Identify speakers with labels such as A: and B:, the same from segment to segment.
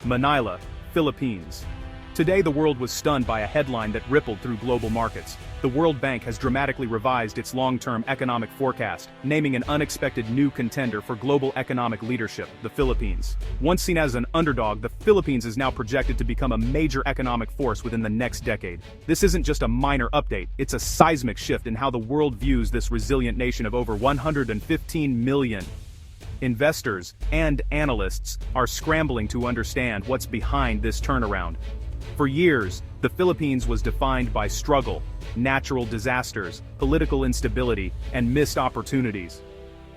A: Manila, Philippines. Today the world was stunned by a headline that rippled through global markets. The World Bank has dramatically revised its long-term economic forecast, naming an unexpected new contender for global economic leadership, the Philippines. Once seen as an underdog, the Philippines is now projected to become a major economic force within the next decade. This isn't just a minor update, it's a seismic shift in how the world views this resilient nation of over 115 million. Investors and analysts are scrambling to understand what's behind this turnaround. For years, the Philippines was defined by struggle, natural disasters, political instability, and missed opportunities.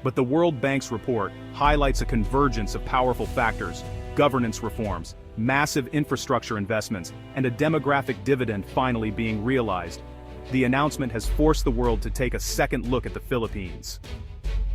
A: But the World Bank's report highlights a convergence of powerful factors: governance reforms, massive infrastructure investments, and a demographic dividend finally being realized. The announcement has forced the world to take a second look at the Philippines.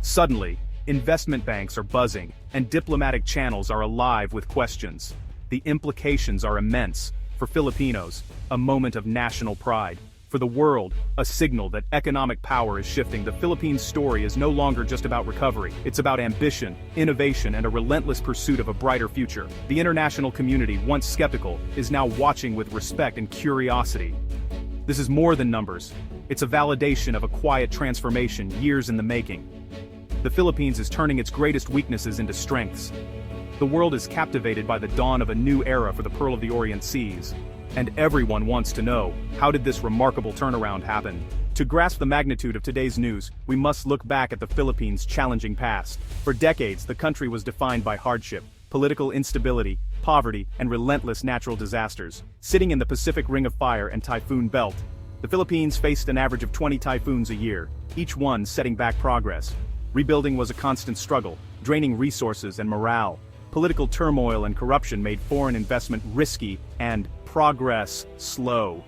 A: Suddenly, investment banks are buzzing, and diplomatic channels are alive with questions. The implications are immense. For Filipinos, a moment of national pride. For the world, a signal that economic power is shifting. The Philippines story is no longer just about recovery. It's about ambition, innovation, and a relentless pursuit of a brighter future. The international community, once skeptical, is now watching with respect and curiosity. This is more than numbers. It's a validation of a quiet transformation years in the making. The Philippines is turning its greatest weaknesses into strengths. The world is captivated by the dawn of a new era for the Pearl of the Orient Seas. And everyone wants to know, how did this remarkable turnaround happen? To grasp the magnitude of today's news, we must look back at the Philippines' challenging past. For decades, the country was defined by hardship, political instability, poverty, and relentless natural disasters. Sitting in the Pacific Ring of Fire and Typhoon Belt, the Philippines faced an average of 20 typhoons a year, each one setting back progress. Rebuilding was a constant struggle, draining resources and morale. Political turmoil and corruption made foreign investment risky and progress slow.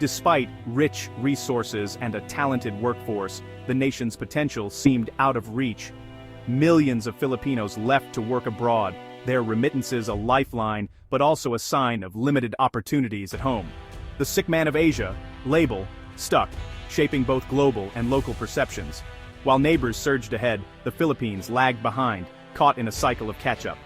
A: Despite rich resources and a talented workforce, the nation's potential seemed out of reach. Millions of Filipinos left to work abroad, their remittances a lifeline, but also a sign of limited opportunities at home. The sick man of Asia, label, stuck, shaping both global and local perceptions. While neighbors surged ahead, the Philippines lagged behind, caught in a cycle of catch-up.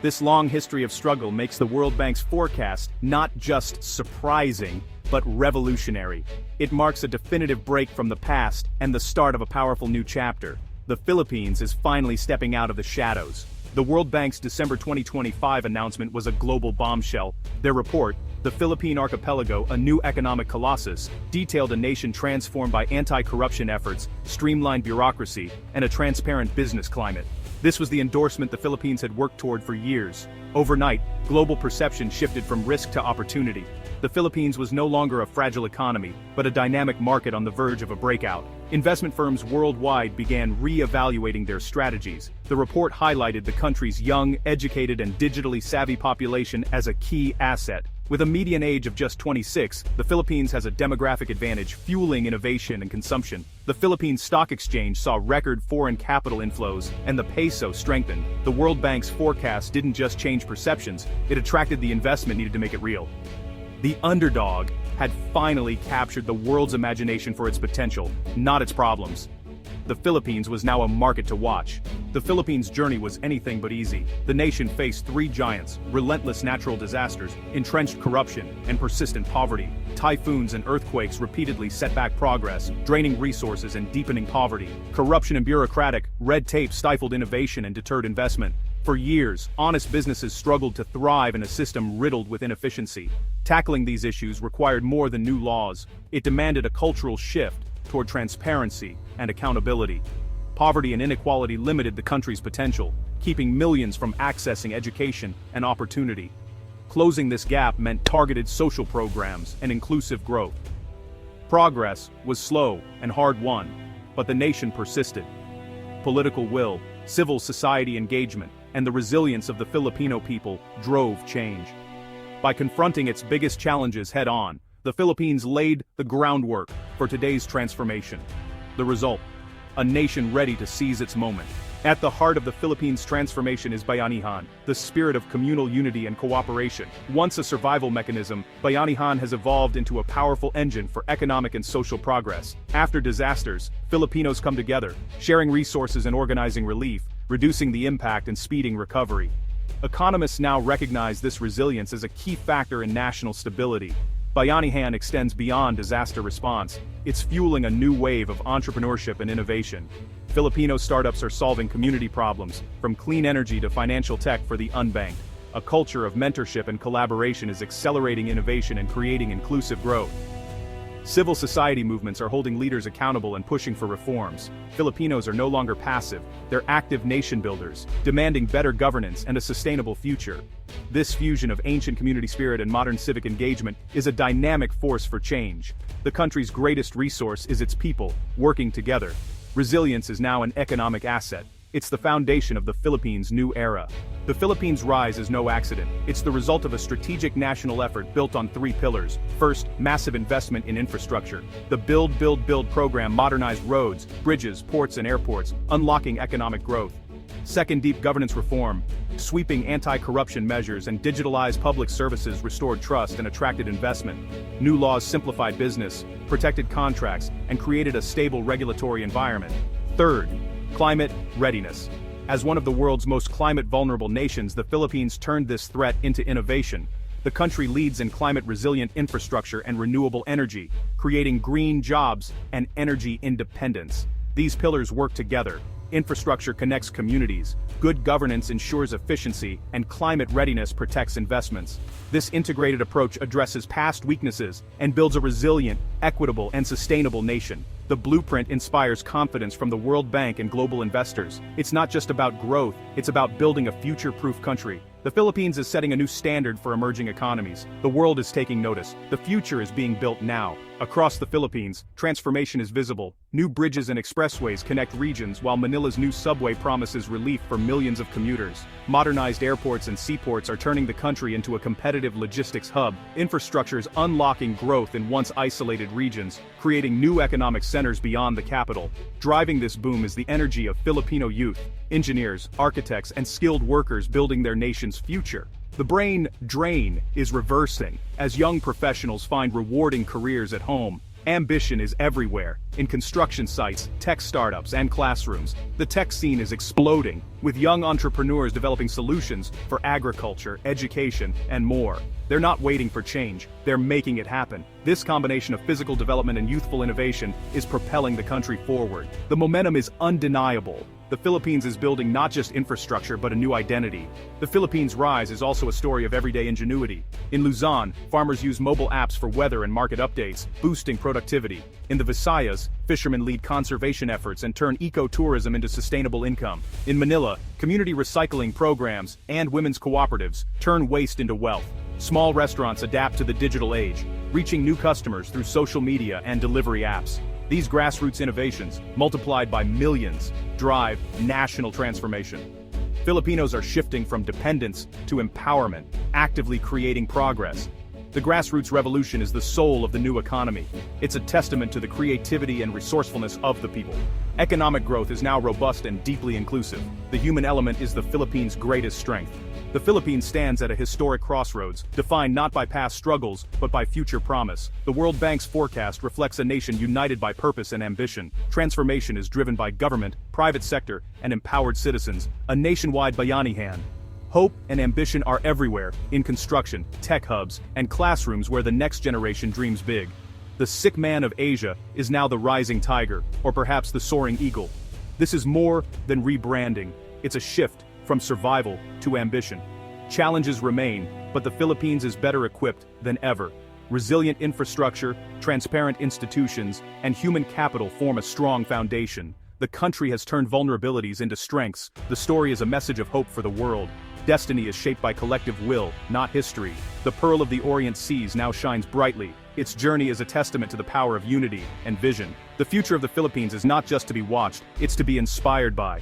A: This long history of struggle makes the World Bank's forecast not just surprising, but revolutionary. It marks a definitive break from the past and the start of a powerful new chapter. The Philippines is finally stepping out of the shadows. The World Bank's December 2025 announcement was a global bombshell. Their report, The Philippine Archipelago, a New Economic Colossus, detailed a nation transformed by anti-corruption efforts, streamlined bureaucracy, and a transparent business climate. This was the endorsement the Philippines had worked toward for years. Overnight, global perception shifted from risk to opportunity. The Philippines was no longer a fragile economy, but a dynamic market on the verge of a breakout. Investment firms worldwide began re-evaluating their strategies. The report highlighted the country's young, educated, and digitally savvy population as a key asset. With a median age of just 26, the Philippines has a demographic advantage fueling innovation and consumption. The Philippines Stock Exchange saw record foreign capital inflows, and the peso strengthened. The World Bank's forecast didn't just change perceptions, it attracted the investment needed to make it real. The underdog had finally captured the world's imagination for its potential, not its problems. The Philippines was now a market to watch. The Philippines' journey was anything but easy. The nation faced three giants: relentless natural disasters, entrenched corruption, and persistent poverty. Typhoons and earthquakes repeatedly set back progress, draining resources and deepening poverty. Corruption and bureaucratic red tape stifled innovation and deterred investment. For years, honest businesses struggled to thrive in a system riddled with inefficiency. Tackling these issues required more than new laws. It demanded a cultural shift toward transparency and accountability. Poverty and inequality limited the country's potential, keeping millions from accessing education and opportunity. Closing this gap meant targeted social programs and inclusive growth. Progress was slow and hard-won, but the nation persisted. Political will, civil society engagement, and the resilience of the Filipino people drove change. By confronting its biggest challenges head-on, the Philippines laid the groundwork for today's transformation. The result: a nation ready to seize its moment. At the heart of the Philippines' transformation is Bayanihan, the spirit of communal unity and cooperation. Once a survival mechanism, Bayanihan has evolved into a powerful engine for economic and social progress. After disasters, Filipinos come together, sharing resources and organizing relief, reducing the impact and speeding recovery. Economists now recognize this resilience as a key factor in national stability. Bayanihan extends beyond disaster response. It's fueling a new wave of entrepreneurship and innovation. Filipino startups are solving community problems, from clean energy to financial tech for the unbanked. A culture of mentorship and collaboration is accelerating innovation and creating inclusive growth. Civil society movements are holding leaders accountable and pushing for reforms. Filipinos are no longer passive, they're active nation builders, demanding better governance and a sustainable future. This fusion of ancient community spirit and modern civic engagement is a dynamic force for change. The country's greatest resource is its people, working together. Resilience is now an economic asset. It's the foundation of the Philippines' new era. The Philippines' rise is no accident. It's the result of a strategic national effort built on three pillars. First, massive investment in infrastructure. The Build, Build, Build program modernized roads, bridges, ports, and airports, unlocking economic growth. Second, deep governance reform. Sweeping anti-corruption measures and digitalized public services restored trust and attracted investment. New laws simplified business, protected contracts, and created a stable regulatory environment. Third, climate readiness. As one of the world's most climate-vulnerable nations, the Philippines turned this threat into innovation. The country leads in climate-resilient infrastructure and renewable energy, creating green jobs and energy independence. These pillars work together. Infrastructure connects communities, good governance ensures efficiency, and climate readiness protects investments. This integrated approach addresses past weaknesses and builds a resilient, equitable, and sustainable nation. The blueprint inspires confidence from the World Bank and global investors. It's not just about growth, it's about building a future-proof country. The Philippines is setting a new standard for emerging economies. The world is taking notice. The future is being built now. Across the Philippines, transformation is visible. New bridges and expressways connect regions, while Manila's new subway promises relief for millions of commuters. Modernized airports and seaports are turning the country into a competitive logistics hub. Infrastructure is unlocking growth in once isolated regions, creating new economic centers beyond the capital. Driving this boom is the energy of Filipino youth, engineers, architects, and skilled workers building their nation's future. The brain drain is reversing as young professionals find rewarding careers at home. Ambition is everywhere, in construction sites, tech startups, and classrooms. The tech scene is exploding, with young entrepreneurs developing solutions for agriculture, education, and more. They're not waiting for change, they're making it happen. This combination of physical development and youthful innovation is propelling the country forward. The momentum is undeniable. The Philippines is building not just infrastructure but a new identity. The Philippines' rise is also a story of everyday ingenuity. In Luzon, farmers use mobile apps for weather and market updates, boosting productivity. In the Visayas, fishermen lead conservation efforts and turn eco-tourism into sustainable income. In Manila, community recycling programs and women's cooperatives turn waste into wealth. Small restaurants adapt to the digital age, reaching new customers through social media and delivery apps. These grassroots innovations, multiplied by millions, drive national transformation. Filipinos are shifting from dependence to empowerment, actively creating progress. The grassroots revolution is the soul of the new economy. It's a testament to the creativity and resourcefulness of the people. Economic growth is now robust and deeply inclusive. The human element is the Philippines' greatest strength. The Philippines stands at a historic crossroads, defined not by past struggles, but by future promise. The World Bank's forecast reflects a nation united by purpose and ambition. Transformation is driven by government, private sector, and empowered citizens, a nationwide Bayanihan. Hope and ambition are everywhere, in construction, tech hubs, and classrooms where the next generation dreams big. The sick man of Asia is now the rising tiger, or perhaps the soaring eagle. This is more than rebranding. It's a shift from survival to ambition. Challenges remain, but the Philippines is better equipped than ever. Resilient infrastructure, transparent institutions, and human capital form a strong foundation. The country has turned vulnerabilities into strengths. The story is a message of hope for the world. Destiny is shaped by collective will, not history. The Pearl of the Orient Seas now shines brightly. Its journey is a testament to the power of unity and vision. The future of the Philippines is not just to be watched, it's to be inspired by.